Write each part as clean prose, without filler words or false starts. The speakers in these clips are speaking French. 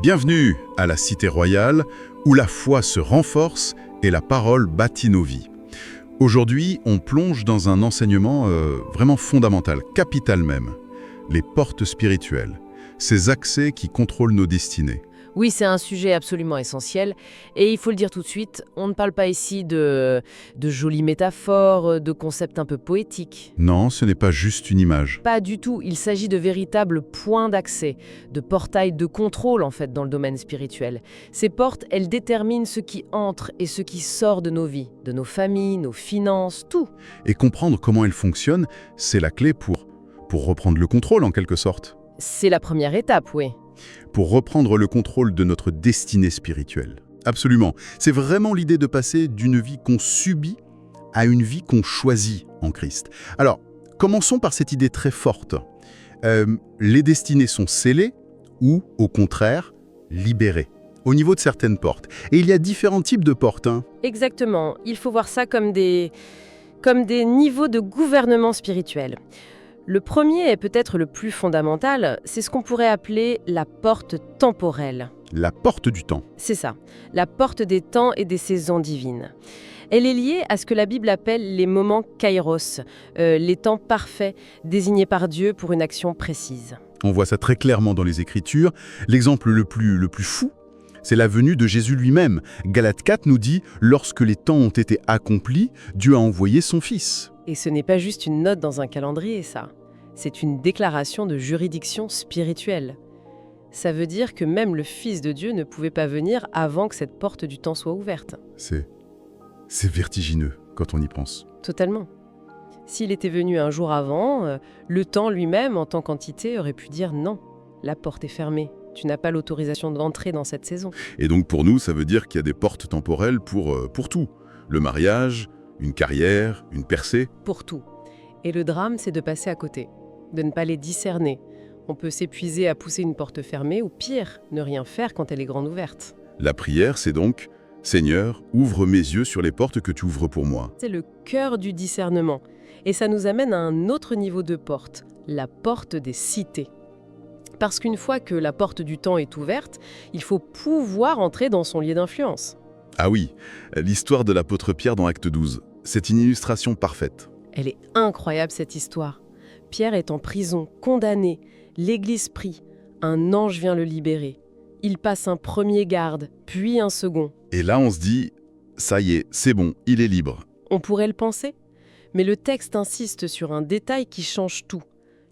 Bienvenue à la Cité Royale, où la foi se renforce et la parole bâtit nos vies. Aujourd'hui, on plonge dans un enseignement vraiment fondamental, capital même. Les portes spirituelles, ces accès qui contrôlent nos destinées. Oui, c'est un sujet absolument essentiel. Et il faut le dire tout de suite, on ne parle pas ici de jolies métaphores, de concepts un peu poétiques. Non, ce n'est pas juste une image. Pas du tout, il s'agit de véritables points d'accès, de portails de contrôle en fait dans le domaine spirituel. Ces portes, elles déterminent ce qui entre et ce qui sort de nos vies, de nos familles, nos finances, tout. Et comprendre comment elles fonctionnent, c'est la clé pour reprendre le contrôle en quelque sorte. C'est la première étape, oui. Pour reprendre le contrôle de notre destinée spirituelle. Absolument. C'est vraiment l'idée de passer d'une vie qu'on subit à une vie qu'on choisit en Christ. Alors, commençons par cette idée très forte. Les destinées sont scellées ou, au contraire, libérées, au niveau de certaines portes. Et il y a différents types de portes. Exactement. Il faut voir ça comme des niveaux de gouvernement spirituel. Le premier est peut-être le plus fondamental, c'est ce qu'on pourrait appeler la porte temporelle. La porte du temps. C'est ça, la porte des temps et des saisons divines. Elle est liée à ce que la Bible appelle les moments kairos, les temps parfaits désignés par Dieu pour une action précise. On voit ça très clairement dans les Écritures. L'exemple le plus fou, c'est la venue de Jésus lui-même. Galates 4 nous dit « Lorsque les temps ont été accomplis, Dieu a envoyé son Fils ». Et ce n'est pas juste une note dans un calendrier, ça. C'est une déclaration de juridiction spirituelle. Ça veut dire que même le Fils de Dieu ne pouvait pas venir avant que cette porte du temps soit ouverte. C'est vertigineux quand on y pense. Totalement. S'il était venu un jour avant, le temps lui-même, en tant qu'entité, aurait pu dire non, la porte est fermée. Tu n'as pas l'autorisation d'entrer dans cette saison. Et donc pour nous, ça veut dire qu'il y a des portes temporelles pour tout. Le mariage, une carrière, une percée. Pour tout. Et le drame, c'est de passer à côté, de ne pas les discerner. On peut s'épuiser à pousser une porte fermée ou pire, ne rien faire quand elle est grande ouverte. La prière, c'est donc « Seigneur, ouvre mes yeux sur les portes que tu ouvres pour moi ». C'est le cœur du discernement. Et ça nous amène à un autre niveau de porte, la porte des cités. Parce qu'une fois que la porte du temps est ouverte, il faut pouvoir entrer dans son lieu d'influence. Ah oui, l'histoire de l'apôtre Pierre dans Acte 12, c'est une illustration parfaite. Elle est incroyable cette histoire. Pierre est en prison, condamné, l'Église prie, un ange vient le libérer. Il passe un premier garde, puis un second. Et là on se dit, ça y est, c'est bon, il est libre. On pourrait le penser, mais le texte insiste sur un détail qui change tout.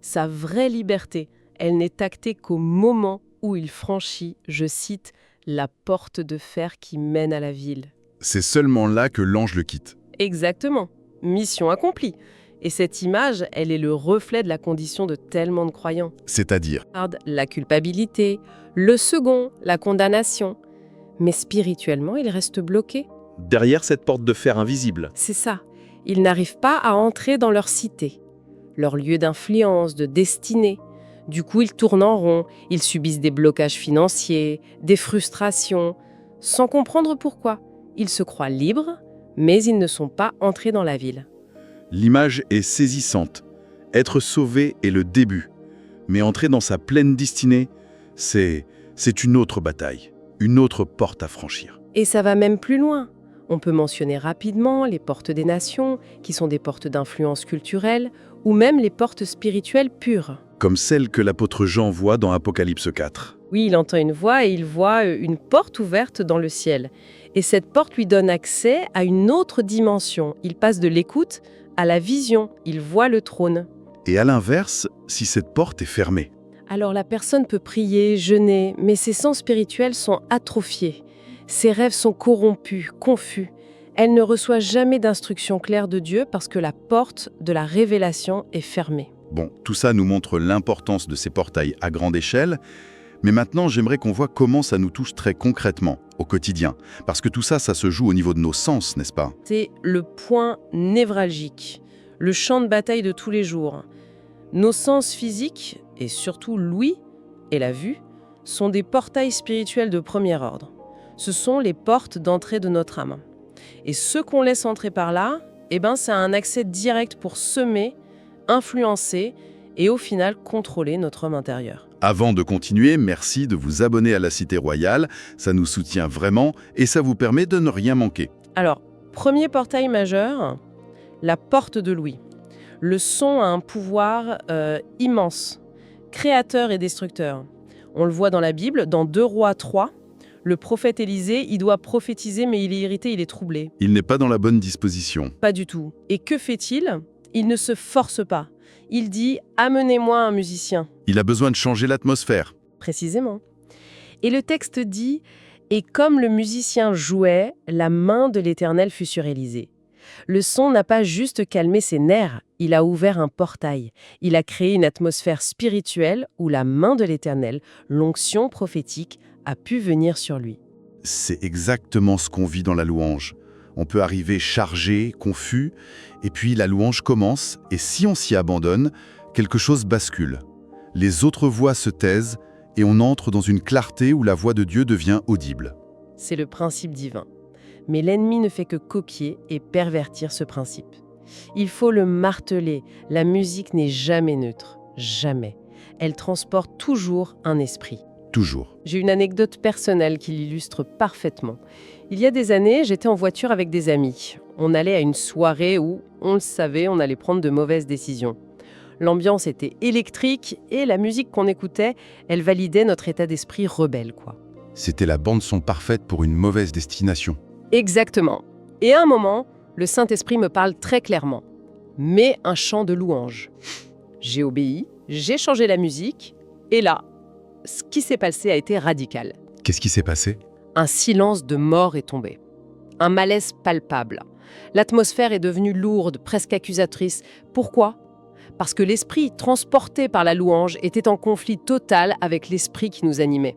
Sa vraie liberté, elle n'est actée qu'au moment où il franchit, je cite, la porte de fer qui mène à la ville. C'est seulement là que l'ange le quitte. Exactement. Mission accomplie. Et cette image, elle est le reflet de la condition de tellement de croyants. C'est-à-dire, La culpabilité, le second, la condamnation. Mais spirituellement, ils restent bloqués. Derrière cette porte de fer invisible. C'est ça. Ils n'arrivent pas à entrer dans leur cité, leur lieu d'influence, de destinée. Du coup, ils tournent en rond, ils subissent des blocages financiers, des frustrations, sans comprendre pourquoi. Ils se croient libres, mais ils ne sont pas entrés dans la ville. l'image est saisissante. Être sauvé est le début. Mais entrer dans sa pleine destinée, c'est une autre bataille, une autre porte à franchir. Et ça va même plus loin. On peut mentionner rapidement les portes des nations, qui sont des portes d'influence culturelle, ou même les portes spirituelles pures. Comme celle que l'apôtre Jean voit dans Apocalypse 4. Oui, il entend une voix et il voit une porte ouverte dans le ciel. Et cette porte lui donne accès à une autre dimension. Il passe de l'écoute à la vision. Il voit le trône. Et à l'inverse, si cette porte est fermée. Alors la personne peut prier, jeûner, mais ses sens spirituels sont atrophiés. Ses rêves sont corrompus, confus. Elle ne reçoit jamais d'instructions claires de Dieu parce que la porte de la révélation est fermée. Bon, tout ça nous montre l'importance de ces portails à grande échelle, mais maintenant j'aimerais qu'on voit comment ça nous touche très concrètement, au quotidien. Parce que tout ça, ça se joue au niveau de nos sens, n'est-ce pas? C'est le point névralgique, le champ de bataille de tous les jours. Nos sens physiques, et surtout l'ouïe et la vue, sont des portails spirituels de premier ordre. Ce sont les portes d'entrée de notre âme. Et ce qu'on laisse entrer par là, c'est un accès direct pour semer, influencer et au final contrôler notre homme intérieur. Avant de continuer, merci de vous abonner à la Cité Royale, ça nous soutient vraiment et ça vous permet de ne rien manquer. Alors, premier portail majeur, la porte de Louis. Le son a un pouvoir immense, créateur et destructeur. On le voit dans la Bible, dans 2 Rois 3, le prophète Élisée, il doit prophétiser, mais il est irrité, il est troublé. Il n'est pas dans la bonne disposition. Pas du tout. Et que fait-il? Il ne se force pas. Il dit « Amenez-moi un musicien ». Il a besoin de changer l'atmosphère. Précisément. Et le texte dit « Et comme le musicien jouait, la main de l'Éternel fut sur Élisée ». Le son n'a pas juste calmé ses nerfs, il a ouvert un portail. Il a créé une atmosphère spirituelle où la main de l'Éternel, l'onction prophétique, a pu venir sur lui. C'est exactement ce qu'on vit dans la louange. On peut arriver chargé, confus, et puis la louange commence, et si on s'y abandonne, quelque chose bascule. Les autres voix se taisent, et on entre dans une clarté où la voix de Dieu devient audible. C'est le principe divin. Mais l'ennemi ne fait que copier et pervertir ce principe. Il faut le marteler, la musique n'est jamais neutre, jamais. Elle transporte toujours un esprit. Toujours. J'ai une anecdote personnelle qui l'illustre parfaitement. Il y a des années, j'étais en voiture avec des amis. On allait à une soirée où, on le savait, on allait prendre de mauvaises décisions. L'ambiance était électrique et la musique qu'on écoutait, elle validait notre état d'esprit rebelle, quoi. C'était la bande-son parfaite pour une mauvaise destination. Exactement. Et à un moment, le Saint-Esprit me parle très clairement. Mais un chant de louange. J'ai obéi, j'ai changé la musique, et là, ce qui s'est passé a été radical. Qu'est-ce qui s'est passé? Un silence de mort est tombé. Un malaise palpable. L'atmosphère est devenue lourde, presque accusatrice. Pourquoi? Parce que l'esprit, transporté par la louange, était en conflit total avec l'esprit qui nous animait.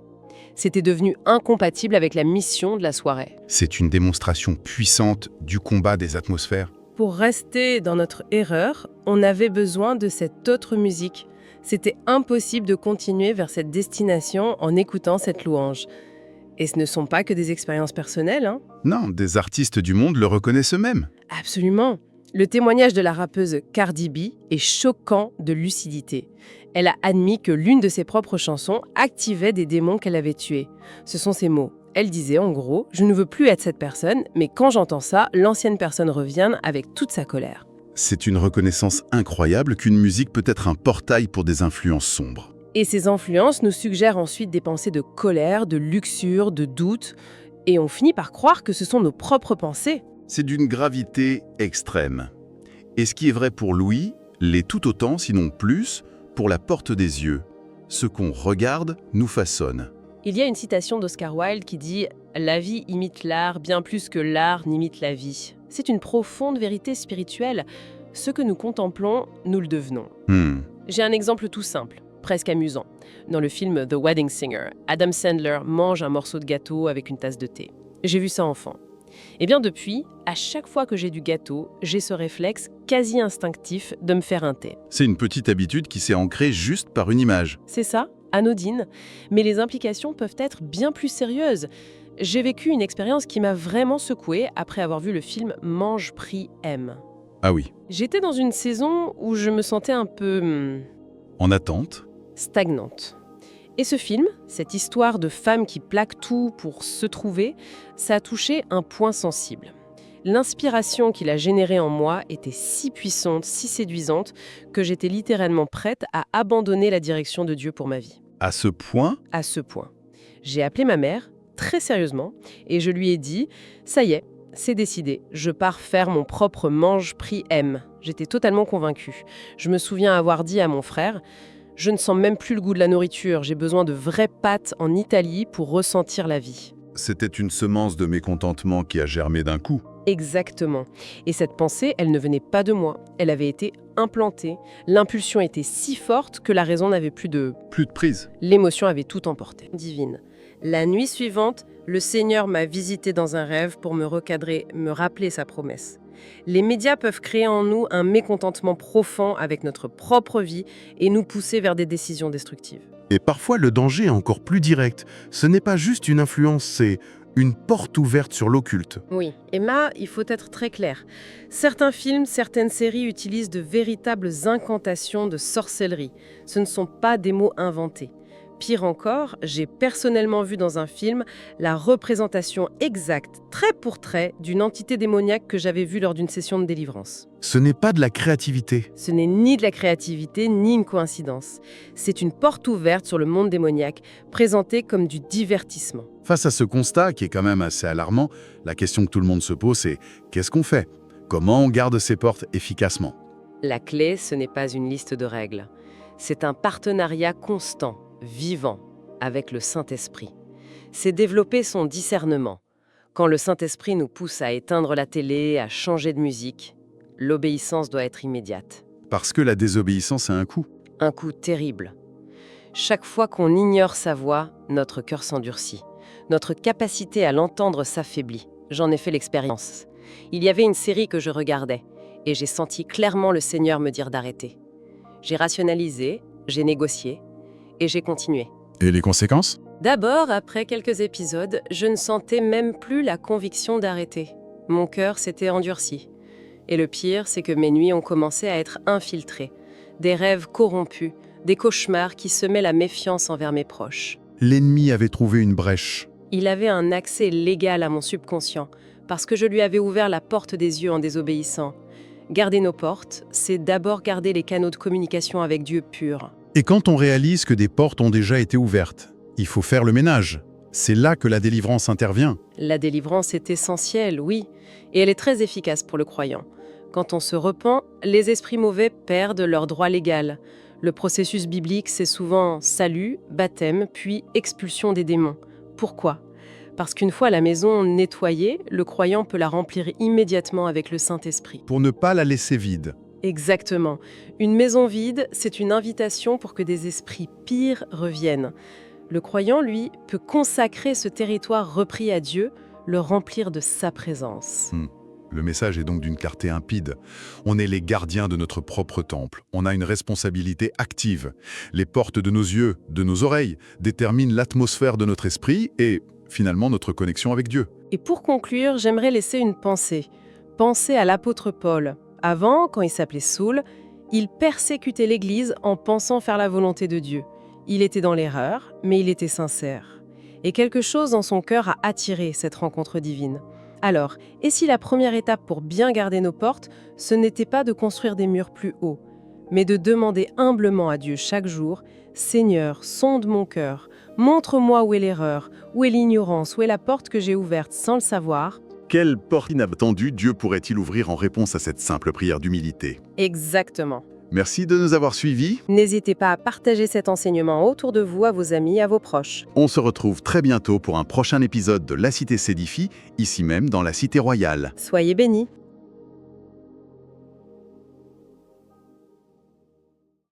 C'était devenu incompatible avec la mission de la soirée. C'est une démonstration puissante du combat des atmosphères. Pour rester dans notre erreur, on avait besoin de cette autre musique. C'était impossible de continuer vers cette destination en écoutant cette louange. Et ce ne sont pas que des expériences personnelles, hein? Non, des artistes du monde le reconnaissent eux-mêmes. Absolument. Le témoignage de la rappeuse Cardi B est choquant de lucidité. Elle a admis que l'une de ses propres chansons activait des démons qu'elle avait tués. Ce sont ses mots. Elle disait en gros « Je ne veux plus être cette personne, mais quand j'entends ça, l'ancienne personne revient avec toute sa colère. » C'est une reconnaissance incroyable qu'une musique peut être un portail pour des influences sombres. Et ces influences nous suggèrent ensuite des pensées de colère, de luxure, de doute, et on finit par croire que ce sont nos propres pensées. C'est d'une gravité extrême. Et ce qui est vrai pour Louis, l'est tout autant, sinon plus, pour la porte des yeux. Ce qu'on regarde nous façonne. Il y a une citation d'Oscar Wilde qui dit « La vie imite l'art bien plus que l'art n'imite la vie ». C'est une profonde vérité spirituelle. Ce que nous contemplons, nous le devenons. J'ai un exemple tout simple, presque amusant. Dans le film The Wedding Singer, Adam Sandler mange un morceau de gâteau avec une tasse de thé. J'ai vu ça enfant. Et bien depuis, à chaque fois que j'ai du gâteau, j'ai ce réflexe quasi instinctif de me faire un thé. C'est une petite habitude qui s'est ancrée juste par une image. C'est ça, anodine, mais les implications peuvent être bien plus sérieuses. J'ai vécu une expérience qui m'a vraiment secouée après avoir vu le film Mange, prie, aime. Ah oui. J'étais dans une saison où je me sentais un peu En attente. stagnante. Et ce film, cette histoire de femme qui plaque tout pour se trouver, ça a touché un point sensible. L'inspiration qu'il a générée en moi était si puissante, si séduisante, que j'étais littéralement prête à abandonner la direction de Dieu pour ma vie. À ce point, À ce point. J'ai appelé ma mère, très sérieusement, et je lui ai dit « Ça y est, c'est décidé, je pars faire mon propre mange, prie, aime ». J'étais totalement convaincue. Je me souviens avoir dit à mon frère « Je ne sens même plus le goût de la nourriture, j'ai besoin de vraies pâtes en Italie pour ressentir la vie. » c'était une semence de mécontentement qui a germé d'un coup. Exactement. Et cette pensée, elle ne venait pas de moi. Elle avait été implantée. L'impulsion était si forte que la raison n'avait plus de... Plus de prise. L'émotion avait tout emporté. Divine. La nuit suivante, le Seigneur m'a visité dans un rêve pour me recadrer, me rappeler sa promesse. Les médias peuvent créer en nous un mécontentement profond avec notre propre vie et nous pousser vers des décisions destructives. Et parfois, le danger est encore plus direct. Ce n'est pas juste une influence, c'est Une porte ouverte sur l'occulte. Oui, Emma, il faut être très clair. Certains films, certaines séries utilisent de véritables incantations de sorcellerie. Ce ne sont pas des mots inventés. Pire encore, j'ai personnellement vu dans un film la représentation exacte, trait pour trait, d'une entité démoniaque que j'avais vue lors d'une session de délivrance. Ce n'est pas de la créativité. Ce n'est ni de la créativité, ni une coïncidence. C'est une porte ouverte sur le monde démoniaque, présentée comme du divertissement. Face à ce constat, qui est quand même assez alarmant, la question que tout le monde se pose, c'est qu'est-ce qu'on fait? Comment on garde ces portes efficacement? La clé, ce n'est pas une liste de règles. C'est un partenariat constant, vivant, avec le Saint-Esprit. C'est développer son discernement. Quand le Saint-Esprit nous pousse à éteindre la télé, à changer de musique, l'obéissance doit être immédiate. Parce que la désobéissance a un coût. Un coup terrible. Chaque fois qu'on ignore sa voix, notre cœur s'endurcit. Notre capacité à l'entendre s'affaiblit. J'en ai fait l'expérience. Il y avait une série que je regardais, et j'ai senti clairement le Seigneur me dire d'arrêter. J'ai rationalisé, j'ai négocié, et j'ai continué. Et les conséquences? D'abord, après quelques épisodes, je ne sentais même plus la conviction d'arrêter. Mon cœur s'était endurci. Et le pire, c'est que mes nuits ont commencé à être infiltrées. Des rêves corrompus, des cauchemars qui semaient la méfiance envers mes proches. L'ennemi avait trouvé une brèche. Il avait un accès légal à mon subconscient, parce que je lui avais ouvert la porte des yeux en désobéissant. Garder nos portes, c'est d'abord garder les canaux de communication avec Dieu purs. Et quand on réalise que des portes ont déjà été ouvertes, il faut faire le ménage. C'est là que la délivrance intervient. La délivrance est essentielle, oui, et elle est très efficace pour le croyant. Quand on se repent, les esprits mauvais perdent leur droit légal. Le processus biblique, c'est souvent salut, baptême, puis expulsion des démons. Pourquoi ? Parce qu'une fois la maison nettoyée, le croyant peut la remplir immédiatement avec le Saint-Esprit. Pour ne pas la laisser vide. Exactement. Une maison vide, c'est une invitation pour que des esprits pires reviennent. Le croyant, lui, peut consacrer ce territoire repris à Dieu, le remplir de sa présence. Le message est donc d'une clarté limpide. On est les gardiens de notre propre temple. On a une responsabilité active. Les portes de nos yeux, de nos oreilles, déterminent l'atmosphère de notre esprit et, finalement, notre connexion avec Dieu. Et pour conclure, j'aimerais laisser une pensée. Pensez à l'apôtre Paul. Avant, quand il s'appelait Saul, il persécutait l'Église en pensant faire la volonté de Dieu. Il était dans l'erreur, mais il était sincère. Et quelque chose dans son cœur a attiré cette rencontre divine. Alors, et si la première étape pour bien garder nos portes, ce n'était pas de construire des murs plus hauts, mais de demander humblement à Dieu chaque jour « Seigneur, sonde mon cœur, montre-moi où est l'erreur, où est l'ignorance, où est la porte que j'ai ouverte sans le savoir ?» Quelle porte inattendue Dieu pourrait-il ouvrir en réponse à cette simple prière d'humilité? Exactement. Merci de nous avoir suivis. N'hésitez pas à partager cet enseignement autour de vous, à vos amis, à vos proches. On se retrouve très bientôt pour un prochain épisode de La Cité s'édifie, ici même dans la Cité Royale. Soyez bénis.